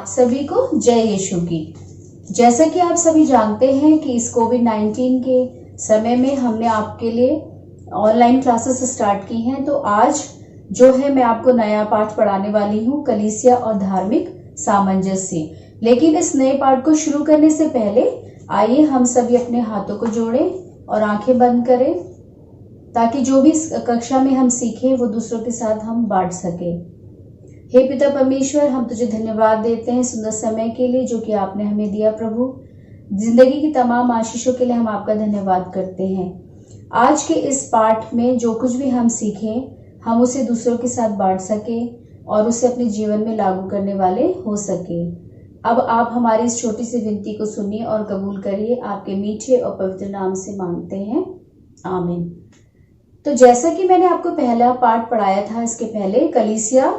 आप सभी को जय यीशु की। जैसा कि आप सभी जानते हैं कि इस कोविड-19 के समय में हमने आपके लिए ऑनलाइन क्लासेस स्टार्ट की हैं, तो आज जो है मैं आपको नया पाठ पढ़ाने वाली हूँ, कलीसिया और धार्मिक सामंजस्य। लेकिन इस नए पाठ को शुरू करने से पहले आइए हम सभी अपने हाथों को जोड़ें और आंखें बंद करें, ताकि जो भी कक्षा में हम सीखें वो दूसरों के साथ हम बांट सकें। हे पिता परमेश्वर, हम तुझे धन्यवाद देते हैं सुंदर समय के लिए जो कि आपने हमें दिया। प्रभु, जिंदगी की तमाम आशीषों के लिए हम आपका धन्यवाद करते हैं। आज के इस पाठ में जो कुछ भी हम सीखें, हम उसे दूसरों के साथ बांट सके और उसे अपने जीवन में लागू करने वाले हो सके। अब आप हमारी इस छोटी सी विनती को सुनिए और कबूल करिए। आपके मीठे और पवित्र नाम से मांगते हैं, आमीन। तो जैसा कि मैंने आपको पहला पाठ पढ़ाया था इसके पहले, कलीसिया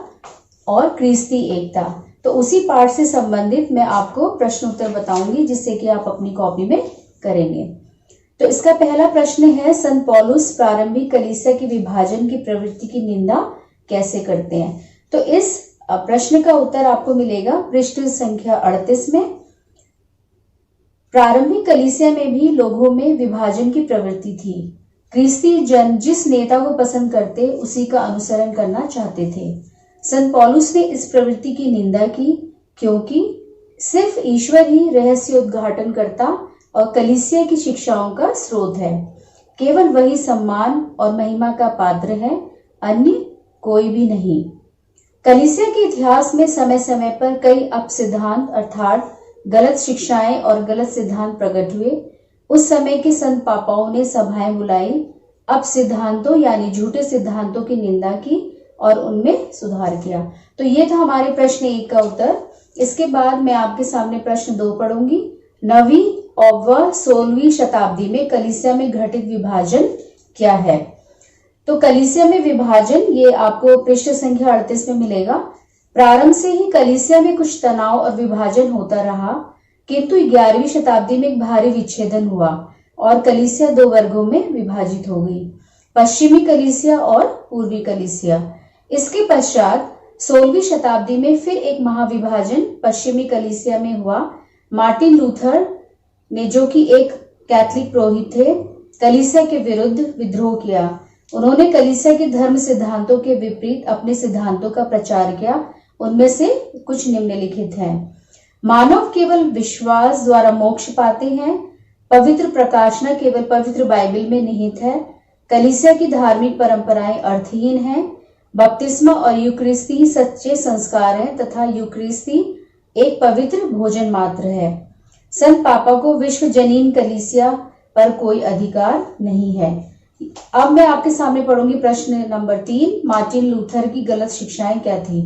और क्रिस्ती एकता, तो उसी पाठ से संबंधित मैं आपको प्रश्न उत्तर बताऊंगी, जिससे कि आप अपनी कॉपी में करेंगे। तो इसका पहला प्रश्न है, संत पौलुस प्रारंभिक कलीसिया के विभाजन की प्रवृत्ति की निंदा कैसे करते हैं। तो इस प्रश्न का उत्तर आपको मिलेगा पृष्ठ संख्या 38 में। प्रारंभिक कलीसिया में भी लोगों में विभाजन की प्रवृत्ति थी। क्रिस्ती जन जिस नेता को पसंद करते उसी का अनुसरण करना चाहते थे। संत पौलुस ने इस प्रवृत्ति की निंदा की, क्योंकि सिर्फ ईश्वर ही रहस्य उद्घाटन करता और कलीसिया की शिक्षाओं का स्रोत है। केवल वही सम्मान और महिमा का पात्र है, अन्य कोई भी नहीं। कलीसिया के इतिहास में समय समय पर कई अपसिद्धांत अर्थात गलत शिक्षाएं और गलत सिद्धांत प्रकट हुए। उस समय के संत पापाओं ने सभाएं बुलाई, अपसिद्धांतों यानी झूठे सिद्धांतों की निंदा की और उनमें सुधार किया। तो ये था हमारे प्रश्न 1 का उत्तर। इसके बाद मैं आपके सामने प्रश्न 2 पढ़ूंगी। 9वीं और 16वीं शताब्दी में कलीसिया में घटित विभाजन क्या है। तो कलीसिया में विभाजन ये आपको पृष्ठ संख्या 38 में मिलेगा। प्रारंभ से ही कलीसिया में कुछ तनाव और विभाजन होता रहा, किंतु 11वीं शताब्दी में एक भारी विच्छेदन हुआ और कलीसिया 2 वर्गों में विभाजित हो गई, पश्चिमी कलीसिया और पूर्वी कलीसिया। इसके पश्चात 16वीं शताब्दी में फिर एक महाविभाजन पश्चिमी कलीसिया में हुआ। मार्टिन लूथर ने, जो कि एक कैथोलिक पुरोहित थे, कलीसिया के विरुद्ध विद्रोह किया। उन्होंने कलीसिया के धर्म सिद्धांतों के विपरीत अपने सिद्धांतों का प्रचार किया। उनमें से कुछ निम्नलिखित हैं। मानव केवल विश्वास द्वारा मोक्ष पाते हैं। पवित्र प्रकाशना केवल पवित्र बाइबल में निहित है। कलीसिया की धार्मिक परंपराएं अर्थहीन हैं। बपतिस्मा और यूकरिस्ती सच्चे संस्कार हैं तथा यूकरिस्ती एक पवित्र भोजन मात्र है। संत पापा को विश्व जनीन कलीसिया पर कोई अधिकार नहीं है। अब मैं आपके सामने पढ़ूंगी प्रश्न नंबर 3, मार्टिन लूथर की गलत शिक्षाएं क्या थी।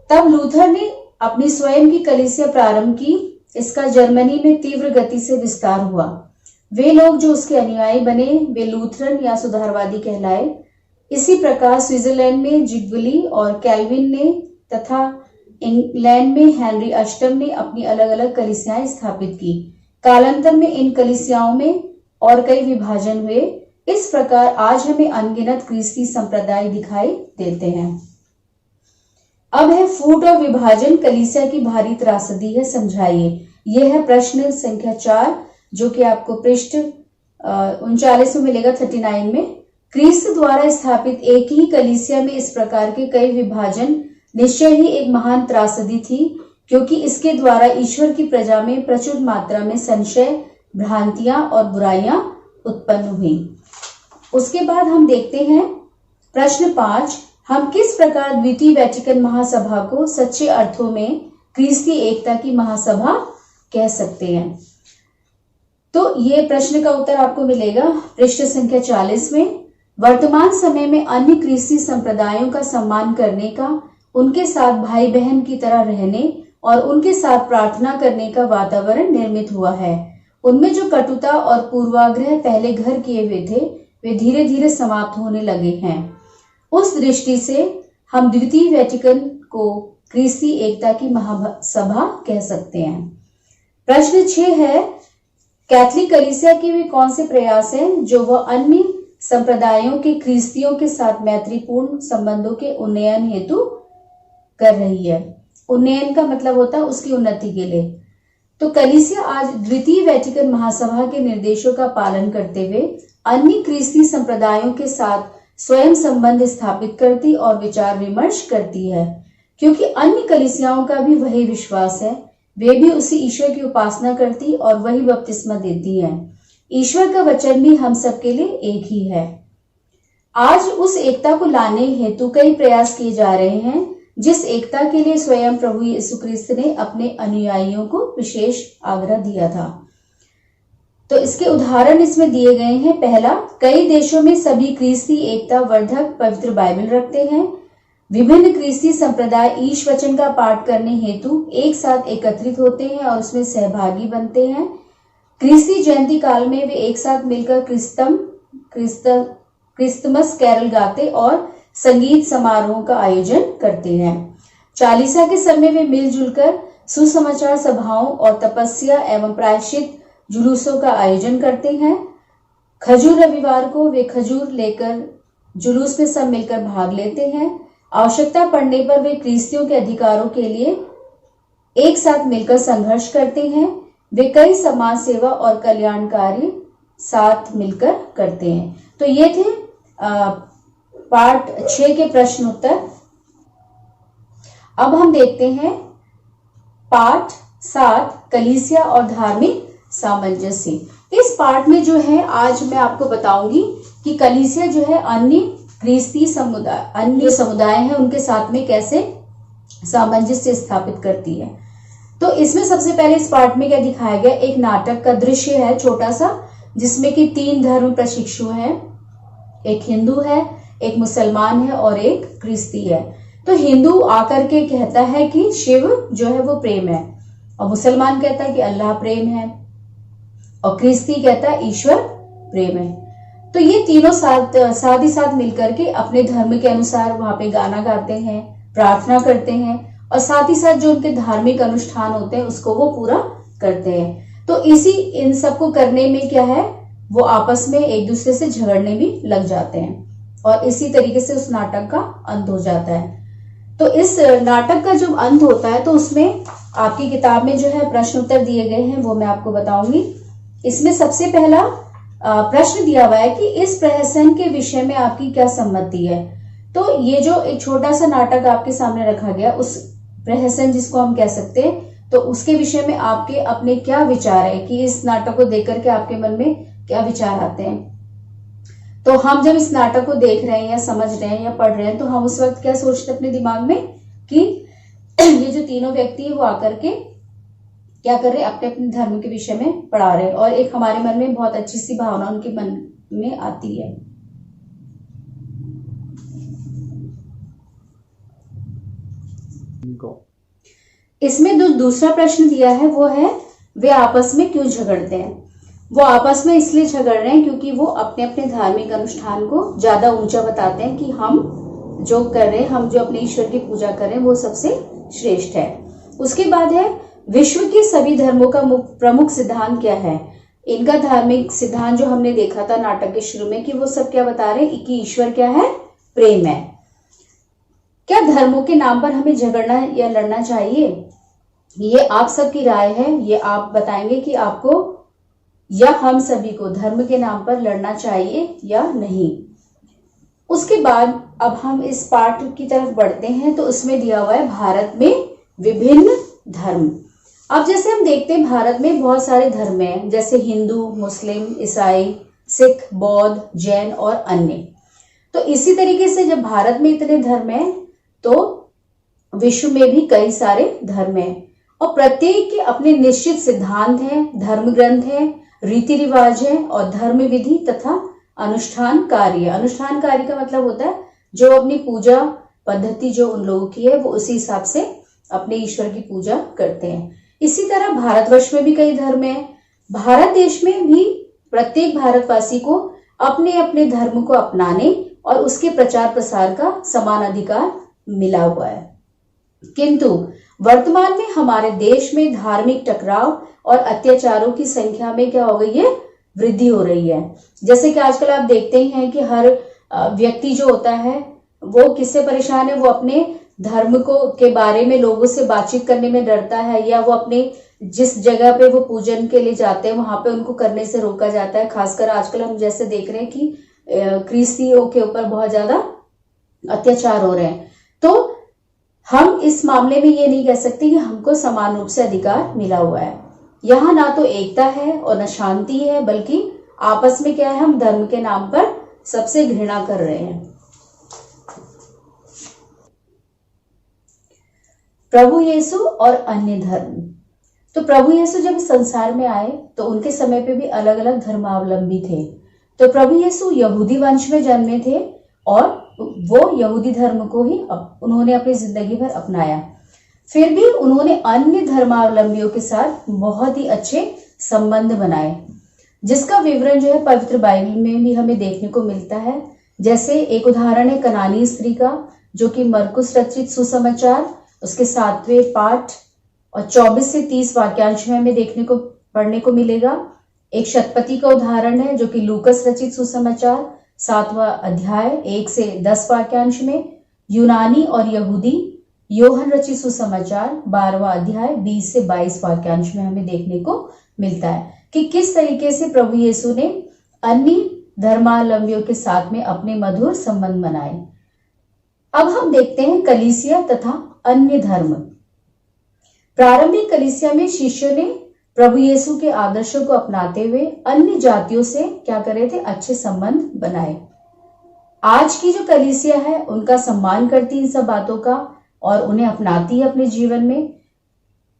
तब लूथर ने अपनी स्वयं की कलीसिया प्रारंभ की। इसका जर्मनी में तीव्र गति से विस्तार हुआ। वे लोग जो उसके अनुयायी बने वे लूथरन या सुधारवादी कहलाए। इसी प्रकार स्विट्जरलैंड में जिग्वली और कैल्विन ने तथा इंग्लैंड में हेनरी अष्टम ने अपनी अलग अलग कलीसियाएं स्थापित की। कालांतर में इन कलीसियाओं में और कई विभाजन हुए। इस प्रकार आज हमें अनगिनत क्रिस्ती संप्रदाय दिखाई देते हैं। अब है फूट और विभाजन कलीसिया की भारी त्रासदी है, समझाइए। यह है प्रश्न संख्या 4, जो कि आपको पृष्ठ 39 में मिलेगा, 39 में। क्रिस्त द्वारा स्थापित एक ही कलीसिया में इस प्रकार के कई विभाजन निश्चय ही एक महान त्रासदी थी, क्योंकि इसके द्वारा ईश्वर की प्रजा में प्रचुर मात्रा में संशय, भ्रांतियां और बुराइयां उत्पन्न हुई। उसके बाद हम देखते हैं प्रश्न 5, हम किस प्रकार द्वितीय वेटिकन महासभा को सच्चे अर्थों में क्रिस्ती एकता की महासभा कह सकते हैं। तो ये प्रश्न का उत्तर आपको मिलेगा पृष्ठ संख्या 40 में। वर्तमान समय में अन्य क्रिस्ती संप्रदायों का सम्मान करने का, उनके साथ भाई बहन की तरह रहने और उनके साथ प्रार्थना करने का वातावरण निर्मित हुआ है। उनमें जो कटुता और पूर्वाग्रह पहले घर किए हुए थे वे धीरे धीरे समाप्त होने लगे हैं। उस दृष्टि से हम द्वितीय वेटिकन को क्रिस्ती एकता की महासभा कह सकते हैं। प्रश्न 6 है, कैथोलिक कलीसिया के वे कौन से प्रयास हैं जो वह अन्य संप्रदायों के क्रिस्तियों के साथ मैत्रीपूर्ण संबंधों के उन्नयन हेतु कर रही है। उन्नयन का मतलब होता है उसकी उन्नति के लिए। तो कलीसिया आज द्वितीय वेटिकन महासभा के निर्देशों का पालन करते हुए अन्य ख्रिस्ती संप्रदायों के साथ स्वयं संबंध स्थापित करती और विचार विमर्श करती है, क्योंकि अन्य कलीसियाओं का भी वही विश्वास है। वे भी उसी ईश्वर की उपासना करती और वही बपतिस्मा देती हैं। ईश्वर का वचन भी हम सबके लिए एक ही है। आज उस एकता को लाने हेतु कई प्रयास किए जा रहे हैं, जिस एकता के लिए स्वयं प्रभु यीशु ख्रिस्त ने अपने अनुयायियों को विशेष आग्रह दिया था। तो इसके उदाहरण इसमें दिए गए हैं। पहला, कई देशों में सभी ख्रिस्ती एकता वर्धक पवित्र बाइबल रखते हैं। विभिन्न ख्रिस्ती संप्रदाय ईश वचन का पाठ करने हेतु एक साथ एकत्रित होते हैं और उसमें सहभागी बनते हैं। ख्रिस्ती जयंती काल में वे एक साथ मिलकर क्रिसमस कैरल गाते और संगीत समारोह का आयोजन करते हैं। चालीसा के समय वे मिलजुल कर सुसमाचार सभाओं और तपस्या एवं प्रायश्चित जुलूसों का आयोजन करते हैं। खजूर रविवार को वे खजूर लेकर जुलूस में सब मिलकर भाग लेते हैं। आवश्यकता पड़ने पर वे ख्रिस्तियों के अधिकारों के लिए एक साथ मिलकर संघर्ष करते हैं। वे कई समाज सेवा और कल्याण कार्य साथ मिलकर करते हैं। तो ये थे पार्ट 6 के प्रश्न उत्तर। अब हम देखते हैं पार्ट 7 कलीसिया और धार्मिक सामंजस्य। इस पार्ट में जो है आज मैं आपको बताऊंगी कि कलीसिया जो है अन्य ख्रिस्ती समुदाय हैं उनके साथ में कैसे सामंजस्य स्थापित करती है। तो इसमें सबसे पहले इस पार्ट में क्या दिखाया गया, एक नाटक का दृश्य है छोटा सा, जिसमें कि 3 धर्म प्रशिक्षु हैं। एक हिंदू है, एक मुसलमान है और एक ख्रिस्ती है। तो हिंदू आकर के कहता है कि शिव जो है वो प्रेम है, और मुसलमान कहता है कि अल्लाह प्रेम है, और ख्रिस्ती कहता है ईश्वर प्रेम है। तो ये तीनों साथ ही साथ मिलकर के अपने धर्म के अनुसार वहां पे गाना गाते हैं, प्रार्थना करते हैं, और साथ ही साथ जो उनके धार्मिक अनुष्ठान होते हैं उसको वो पूरा करते हैं। तो इन सबको करने में क्या है, वो आपस में एक दूसरे से झगड़ने भी लग जाते हैं, और इसी तरीके से उस नाटक का अंत हो जाता है। तो इस नाटक का जब अंत होता है तो उसमें आपकी किताब में जो है प्रश्न उत्तर दिए गए हैं, वो मैं आपको बताऊंगी। इसमें सबसे पहला प्रश्न दिया हुआ है कि इस प्रहसन के विषय में आपकी क्या सम्मति है। तो ये जो एक छोटा सा नाटक आपके सामने रखा गया, उस प्रहसन जिसको हम कह सकते हैं, तो उसके विषय में आपके अपने क्या विचार है कि इस नाटक को देख करके आपके मन में क्या विचार आते हैं। तो हम जब इस नाटक को देख रहे हैं या समझ रहे हैं या पढ़ रहे हैं, तो हम उस वक्त क्या सोचते हैं अपने दिमाग में कि ये जो तीनों व्यक्ति है वो आकर के क्या कर रहे हैं, अपने अपने धर्म के विषय में पढ़ा रहे हैं, और एक हमारे मन में बहुत अच्छी सी भावना उनके मन में आती है। इसमें जो दूसरा प्रश्न दिया है वो है, वे आपस में क्यों झगड़ते हैं। वो आपस में इसलिए झगड़ रहे हैं क्योंकि वो अपने अपने धार्मिक अनुष्ठान को ज्यादा ऊंचा बताते हैं कि हम जो कर रहे हैं, हम जो अपने ईश्वर की पूजा कर रहे हैं वो सबसे श्रेष्ठ है। उसके बाद है, विश्व के सभी धर्मों का प्रमुख सिद्धांत क्या है। इनका धार्मिक सिद्धांत जो हमने देखा था नाटक के शुरू में, कि वो सब क्या बता रहे हैं कि ईश्वर क्या है, प्रेम है। क्या धर्मों के नाम पर हमें झगड़ना या लड़ना चाहिए, ये आप सबकी राय है। ये आप बताएंगे कि आपको या हम सभी को धर्म के नाम पर लड़ना चाहिए या नहीं। उसके बाद अब हम इस पाठ की तरफ बढ़ते हैं। तो उसमें दिया हुआ है भारत में विभिन्न धर्म। अब जैसे हम देखते हैं भारत में बहुत सारे धर्म हैं, जैसे हिंदू, मुस्लिम, ईसाई, सिख, बौद्ध, जैन और अन्य। तो इसी तरीके से जब भारत में इतने धर्म हैं तो विश्व में भी कई सारे धर्म हैं, और प्रत्येक के अपने निश्चित सिद्धांत हैं, धर्म ग्रंथ हैं, रीति रिवाज हैं और धर्म विधि तथा अनुष्ठान कार्य। अनुष्ठान कार्य का मतलब होता है जो अपनी पूजा पद्धति जो उन लोगों की है वो उसी हिसाब से अपने ईश्वर की पूजा करते हैं। इसी तरह भारतवर्ष में भी कई धर्म हैं। भारत देश में भी प्रत्येक भारतवासी को अपने अपने धर्म को अपनाने और उसके प्रचार प्रसार का समान अधिकार मिला हुआ है। किंतु वर्तमान में हमारे देश में धार्मिक टकराव और अत्याचारों की संख्या में क्या हो गई है, वृद्धि हो रही है। जैसे कि आजकल आप देखते ही हैं कि हर व्यक्ति जो होता है वो किससे परेशान है, वो अपने धर्म को के बारे में लोगों से बातचीत करने में डरता है, या वो अपने जिस जगह पे वो पूजन के लिए जाते हैं वहां पे उनको करने से रोका जाता है। खासकर आजकल हम जैसे देख रहे हैं कि ख्रिस्तियों के ऊपर बहुत ज्यादा अत्याचार हो रहे हैं। तो हम इस मामले में ये नहीं कह सकते कि हमको समान रूप से अधिकार मिला हुआ है। यहाँ ना तो एकता है और न शांति है, बल्कि आपस में क्या है, हम धर्म के नाम पर सबसे घृणा कर रहे हैं। प्रभु यीशु और अन्य धर्म। तो प्रभु यीशु जब संसार में आए तो उनके समय पे भी अलग अलग धर्मावलंबी थे। तो प्रभु यीशु यहूदी वंश में जन्मे थे और वो यहूदी धर्म को ही उन्होंने अपनी जिंदगी भर अपनाया। फिर भी उन्होंने अन्य धर्मावलंबियों के साथ बहुत ही अच्छे संबंध बनाए, जिसका विवरण जो है पवित्र बाइबल में भी हमें देखने को मिलता है। जैसे एक उदाहरण है कनानी स्त्री का, जो कि मरकुस रचित सुसमाचार उसके 7वें पाठ और 24 से 30 वाक्यांश में हमें देखने को पढ़ने को मिलेगा। एक शतपति का उदाहरण है जो कि लूकस रचित सुसमाचार 7वां अध्याय 1 से 10 वाक्यांश में। यूनानी और यहूदी योहन रचित सुसमाचार 12वां अध्याय 20 से 22 वाक्यांश में हमें देखने को मिलता है कि किस तरीके से प्रभु यीशु ने अन्य धर्मावलंबियों के साथ में अपने मधुर संबंध बनाए। अब हम देखते हैं कलीसिया तथा अन्य धर्म। प्रारंभिक कलीसिया में शिष्यों ने प्रभु यीशु के आदर्शों को अपनाते हुए अन्य जातियों से क्या कर रहे थे, अच्छे संबंध बनाए। आज की जो कलीसिया है उनका सम्मान करती इन सब बातों का और उन्हें अपनाती है अपने जीवन में,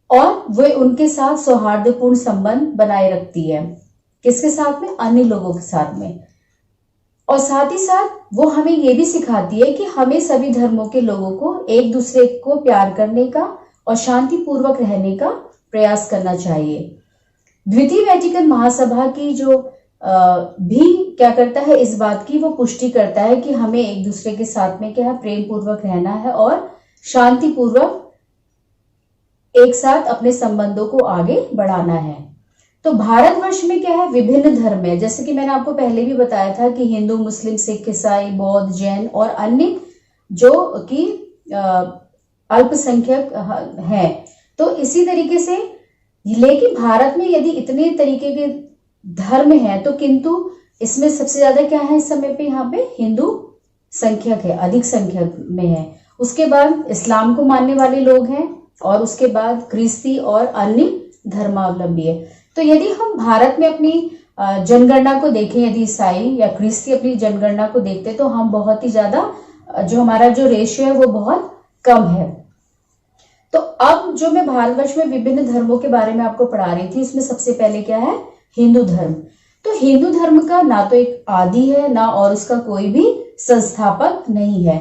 और वे उनके साथ सौहार्दपूर्ण संबंध बनाए रखती है। किसके साथ में? अन्य लोगों के साथ में। और साथ ही साथ वो हमें ये भी सिखाती है कि हमें सभी धर्मों के लोगों को एक दूसरे को प्यार करने का और शांतिपूर्वक रहने का प्रयास करना चाहिए। द्वितीय वैटिकन महासभा की जो भी क्या करता है, इस बात की वो पुष्टि करता है कि हमें एक दूसरे के साथ में क्या है, प्रेम पूर्वक रहना है और शांतिपूर्वक एक साथ अपने संबंधों को आगे बढ़ाना है। तो भारतवर्ष में क्या है, विभिन्न धर्म है। जैसे कि मैंने आपको पहले भी बताया था कि हिंदू, मुस्लिम, सिख, ईसाई, बौद्ध, जैन और अन्य जो कि अल्पसंख्यक हैं। तो इसी तरीके से, लेकिन भारत में यदि इतने तरीके के धर्म हैं तो किंतु इसमें सबसे ज्यादा क्या है इस समय पे, यहाँ पे हिंदू संख्यक है, अधिक संख्यक में है। उसके बाद इस्लाम को मानने वाले लोग हैं और उसके बाद ख्रिस्ती और अन्य धर्मावलंबी है। तो यदि हम भारत में अपनी जनगणना को देखें, यदि ईसाई या ख्रिस्ती अपनी जनगणना को देखते तो हम बहुत ही ज्यादा, जो हमारा जो रेशियो है वो बहुत कम है। तो अब जो मैं भारतवर्ष में विभिन्न धर्मों के बारे में आपको पढ़ा रही थी, उसमें सबसे पहले क्या है, हिंदू धर्म। तो हिंदू धर्म का ना तो एक आदि है ना और उसका कोई भी संस्थापक नहीं है।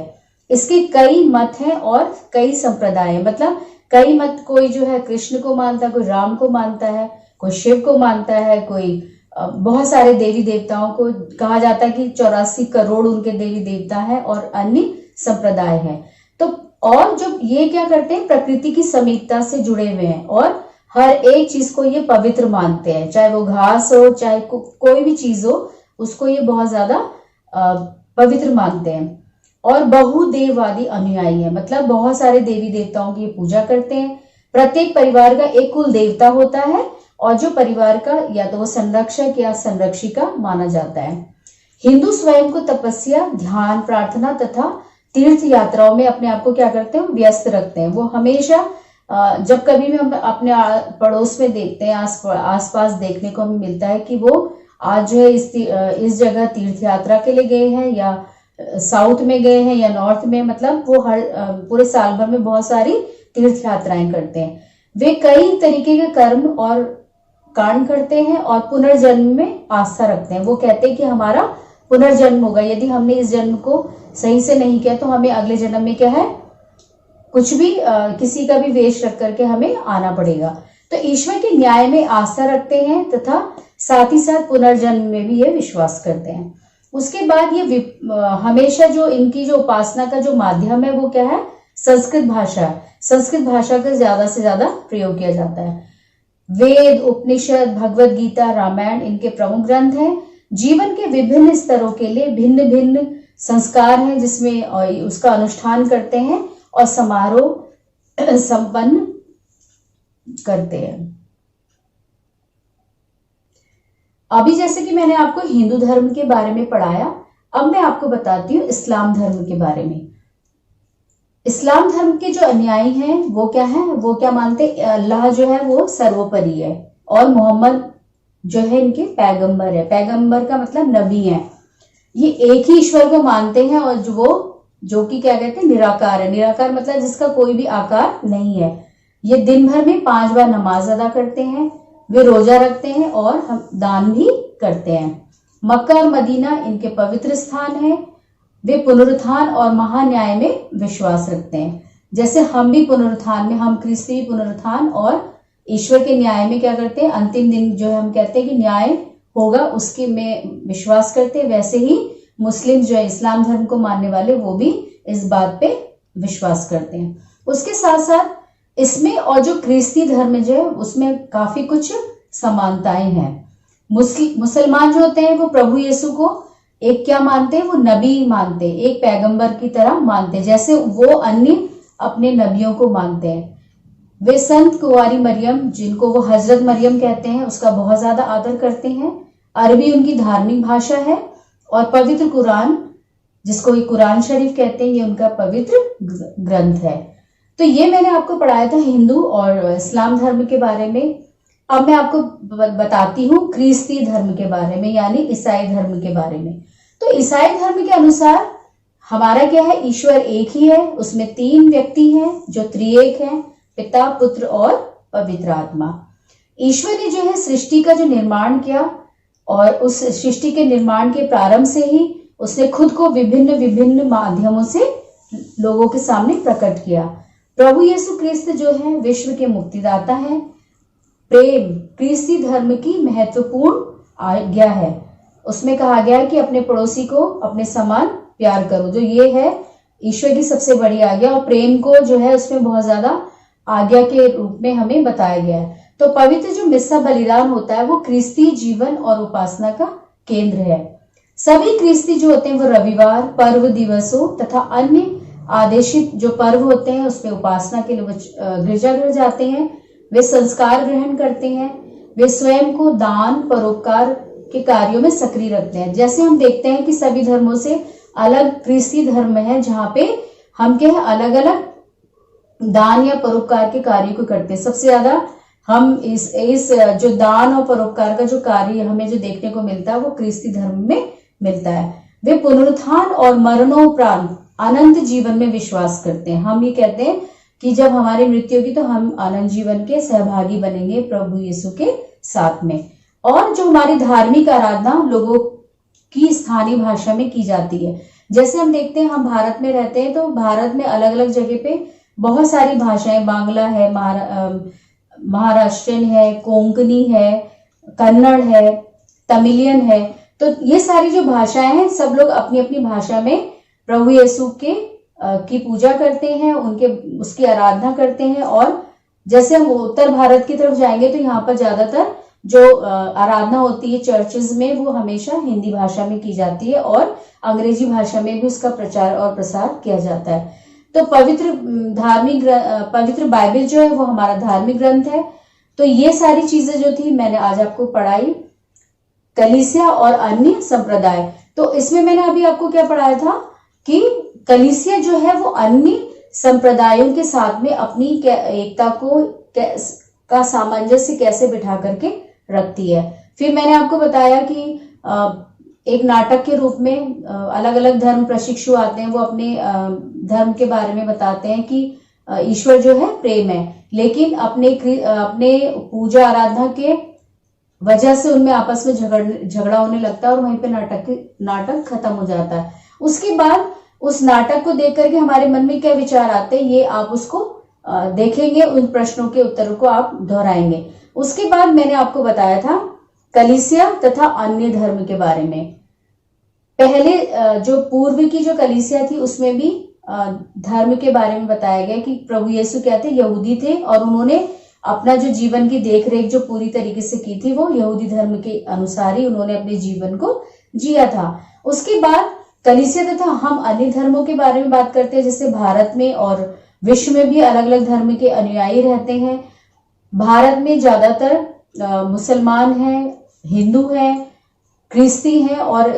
इसके कई मत हैं और कई संप्रदाय हैं। मतलब कई मत, कोई जो है कृष्ण को मानता है, कोई राम को मानता है, कोई शिव को मानता है, कोई बहुत सारे देवी देवताओं को, कहा जाता है कि 84 करोड़ उनके देवी देवता है और अन्य संप्रदाय हैं। तो और जो ये क्या करते हैं, प्रकृति की समीपता से जुड़े हुए हैं और हर एक चीज को ये पवित्र मानते हैं, चाहे वो घास हो, चाहे कोई भी चीज हो, उसको ये बहुत ज्यादा पवित्र मानते हैं। और बहुदेववादी अनुयायी है, मतलब बहुत सारे देवी देवताओं की पूजा करते हैं। प्रत्येक परिवार का एक कुल देवता होता है और जो परिवार का या तो वो संरक्षक या संरक्षिका माना जाता है। हिंदू स्वयं को तपस्या, ध्यान, प्रार्थना तथा तीर्थ यात्राओं में अपने आप को क्या करते हैं, व्यस्त रखते हैं। वो हमेशा जब कभी भी हम अपने पड़ोस में देखते हैं, आसपास देखने को हमें मिलता है कि वो आज जो है इस जगह तीर्थ यात्रा के लिए गए हैं या साउथ में गए हैं या नॉर्थ में, मतलब वो हर पूरे साल भर में बहुत सारी तीर्थ यात्राएं करते हैं। वे कई तरीके के कर्म और कांड करते हैं और पुनर्जन्म में आस्था रखते हैं। वो कहते हैं कि हमारा पुनर्जन्म होगा, यदि हमने इस जन्म को सही से नहीं किया तो हमें अगले जन्म में क्या है, कुछ भी किसी का भी वेश रख करके हमें आना पड़ेगा। तो ईश्वर के न्याय में आस्था रखते हैं तथा साथ ही साथ पुनर्जन्म में भी ये विश्वास करते हैं। उसके बाद ये हमेशा जो इनकी जो उपासना का जो माध्यम है वो क्या है, संस्कृत भाषा। संस्कृत भाषा का ज्यादा से ज्यादा प्रयोग किया जाता है। वेद, उपनिषद, भगवत गीता, रामायण इनके प्रमुख ग्रंथ हैं। जीवन के विभिन्न स्तरों के लिए भिन्न भिन्न संस्कार हैं जिसमें उसका अनुष्ठान करते हैं और समारोह संपन्न करते हैं। अभी जैसे कि मैंने आपको हिंदू धर्म के बारे में पढ़ाया, अब मैं आपको बताती हूँ इस्लाम धर्म के बारे में। इस्लाम धर्म के जो अनुयायी हैं वो क्या है, वो क्या मानते, अल्लाह जो है वो सर्वोपरि है और मोहम्मद जो है इनके पैगंबर है। पैगंबर का मतलब नबी है। ये एक ही ईश्वर को मानते हैं और जो कि क्या कहते हैं, निराकार है। निराकार मतलब जिसका कोई भी आकार नहीं है। ये दिन भर में 5 बार नमाज अदा करते हैं, वे रोजा रखते हैं और हम दान भी करते हैं। मक्का और मदीना इनके पवित्र स्थान है। वे पुनरुत्थान और महान्याय में विश्वास रखते हैं। जैसे हम भी पुनरुत्थान में, हम ख्रिस्ती पुनरुत्थान और ईश्वर के न्याय में क्या करते हैं, अंतिम दिन जो है हम कहते हैं कि न्याय होगा, उसके में विश्वास करते हैं। वैसे ही मुस्लिम जो है, इस्लाम धर्म को मानने वाले, वो भी इस बात पे विश्वास करते हैं। उसके साथ साथ इसमें और जो ख्रिस्ती धर्म जो है उसमें काफी कुछ समानताएं हैं। मुसलमान जो होते हैं वो प्रभु यीशु को एक क्या मानते हैं, वो नबी मानते हैं, एक पैगंबर की तरह मानते हैं, जैसे वो अन्य अपने नबियों को मानते हैं। वे संत कुंवारी मरियम, जिनको वो हजरत मरियम कहते हैं, उसका बहुत ज्यादा आदर करते हैं। अरबी उनकी धार्मिक भाषा है और पवित्र कुरान, जिसको ये कुरान शरीफ कहते हैं, ये उनका पवित्र ग्रंथ है। तो ये मैंने आपको पढ़ाया था हिंदू और इस्लाम धर्म के बारे में। अब मैं आपको बताती हूँ ख्रिस्ती धर्म के बारे में, यानी ईसाई धर्म के बारे में। तो ईसाई धर्म के अनुसार हमारा क्या है, ईश्वर एक ही है, उसमें 3 व्यक्ति हैं जो त्रिएक हैं, पिता, पुत्र और पवित्र आत्मा। ईश्वर ने जो है सृष्टि का जो निर्माण किया और उस सृष्टि के निर्माण के प्रारंभ से ही उसने खुद को विभिन्न विभिन्न माध्यमों से लोगों के सामने प्रकट किया। प्रभु यीशु क्रिस्त जो है विश्व के मुक्तिदाता है। प्रेम ख्रिस्ती धर्म की महत्वपूर्ण आज्ञा है। उसमें कहा गया है कि अपने पड़ोसी को अपने समान प्यार करो, जो ये है ईश्वर की सबसे बड़ी आज्ञा। और प्रेम को जो है उसमें बहुत ज्यादा आज्ञा के रूप में हमें बताया गया है। तो पवित्र जो मिस्सा बलिदान होता है वो ख्रिस्ती जीवन और उपासना का केंद्र है। सभी ख्रिस्ती जो होते हैं वो रविवार, पर्व दिवसों तथा अन्य आदेशित जो पर्व होते हैं उसमें उपासना के लिए गिरजाघर जाते हैं। वे संस्कार ग्रहण करते हैं। वे स्वयं को दान परोपकार के कार्यों में सक्रिय रखते हैं। जैसे हम देखते हैं कि सभी धर्मों से अलग ख्रिस्ती धर्म है जहां पे हम क्या है, अलग अलग दान या परोपकार के कार्य को करते हैं। सबसे ज्यादा हम इस जो दान और परोपकार का जो कार्य हमें जो देखने को मिलता है वो ख्रिस्ती धर्म में मिलता है। वे पुनरुत्थान और मरणोपरांत अनंत जीवन में विश्वास करते हैं। हम ये कहते हैं कि जब हमारी मृत्यु होगी तो हम अनंत जीवन के सहभागी बनेंगे प्रभु यीशु के साथ में। और जो हमारी धार्मिक आराधना लोगों की स्थानीय भाषा में की जाती है। जैसे हम देखते हैं, हम भारत में रहते हैं तो भारत में अलग अलग जगह पे बहुत सारी भाषाएं, बांग्ला है, महाराष्ट्रियन है, कोंकणी है, कन्नड़ है, तमिलियन है। तो ये सारी जो भाषाएं हैं, सब लोग अपनी अपनी भाषा में प्रभु यीशु की पूजा करते हैं, उसकी आराधना करते हैं। और जैसे हम उत्तर भारत की तरफ जाएंगे तो यहाँ पर ज्यादातर जो आराधना होती है चर्चेज में वो हमेशा हिंदी भाषा में की जाती है और अंग्रेजी भाषा में भी उसका प्रचार और प्रसार किया जाता है। तो पवित्र बाइबल जो है वो हमारा धार्मिक ग्रंथ है। तो ये सारी चीजें जो थी मैंने आज आपको पढ़ाई। कलीसिया और अन्य संप्रदाय, तो इसमें मैंने अभी आपको क्या पढ़ाया था कि कलीसिया जो है वो अन्य संप्रदायों के साथ में अपनी एकता का सामंजस्य कैसे बिठा करके रखती है। फिर मैंने आपको बताया कि एक नाटक के रूप में अलग अलग धर्म प्रशिक्षु आते हैं, वो अपने धर्म के बारे में बताते हैं कि ईश्वर जो है प्रेम है, लेकिन अपने पूजा आराधना के वजह से उनमें आपस में झगड़ा होने लगता है और वहीं पे नाटक खत्म हो जाता है। उसके बाद उस नाटक को देख करके हमारे मन में क्या विचार आते हैं, ये आप उसको देखेंगे, उन प्रश्नों के उत्तरों को आप दोहराएंगे। उसके बाद मैंने आपको बताया था कलीसिया तथा अन्य धर्म के बारे में। पहले जो पूर्व की जो कलीसिया थी उसमें भी धर्म के बारे में बताया गया कि प्रभु यीशु क्या थे, यहूदी थे और उन्होंने अपना जो जीवन की देखरेख जो पूरी तरीके से की थी वो यहूदी धर्म के अनुसार ही उन्होंने अपने जीवन को जिया था। उसके बाद कलीसिया तथा हम अन्य धर्मों के बारे में बात करते हैं, जैसे भारत में और विश्व में भी अलग अलग धर्म के अनुयायी रहते हैं। भारत में ज्यादातर मुसलमान हैं, हिंदू हैं, ख्रिस्ती हैं और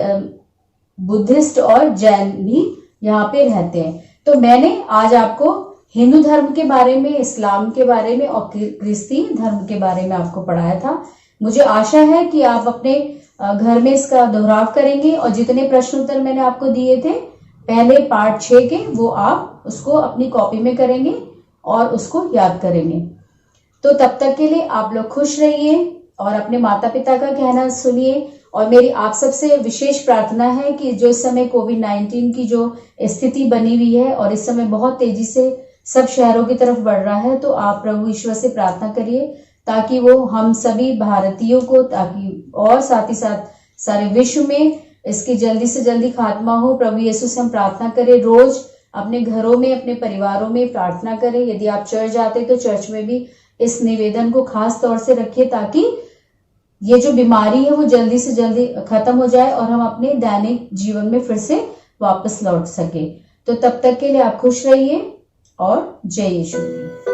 बुद्धिस्ट और जैन भी यहाँ पे रहते हैं। तो मैंने आज आपको हिंदू धर्म के बारे में, इस्लाम के बारे में और ख्रिस्ती धर्म के बारे में आपको पढ़ाया था। मुझे आशा है कि आप अपने घर में इसका दोहराव करेंगे और जितने प्रश्न उत्तर मैंने आपको दिए थे पहले पार्ट 6 के, वो आप उसको अपनी कॉपी में करेंगे और उसको याद करेंगे। तो तब तक के लिए आप लोग खुश रहिए और अपने माता पिता का कहना सुनिए। और मेरी आप सबसे विशेष प्रार्थना है कि जो इस समय कोविड-19 की जो स्थिति बनी हुई है और इस समय बहुत तेजी से सब शहरों की तरफ बढ़ रहा है, तो आप प्रभु ईश्वर से प्रार्थना करिए ताकि वो हम सभी भारतीयों को, ताकि और साथ ही साथ सारे विश्व में इसकी जल्दी से जल्दी खात्मा हो। प्रभु यीशु से हम प्रार्थना करें, रोज अपने घरों में, अपने परिवारों में प्रार्थना करें। यदि आप चर्च जाते तो चर्च में भी इस निवेदन को खास तौर से रखिए ताकि ये जो बीमारी है वो जल्दी से जल्दी खत्म हो जाए और हम अपने दैनिक जीवन में फिर से वापस लौट सके। तो तब तक के लिए आप खुश रहिए और जय यीशु।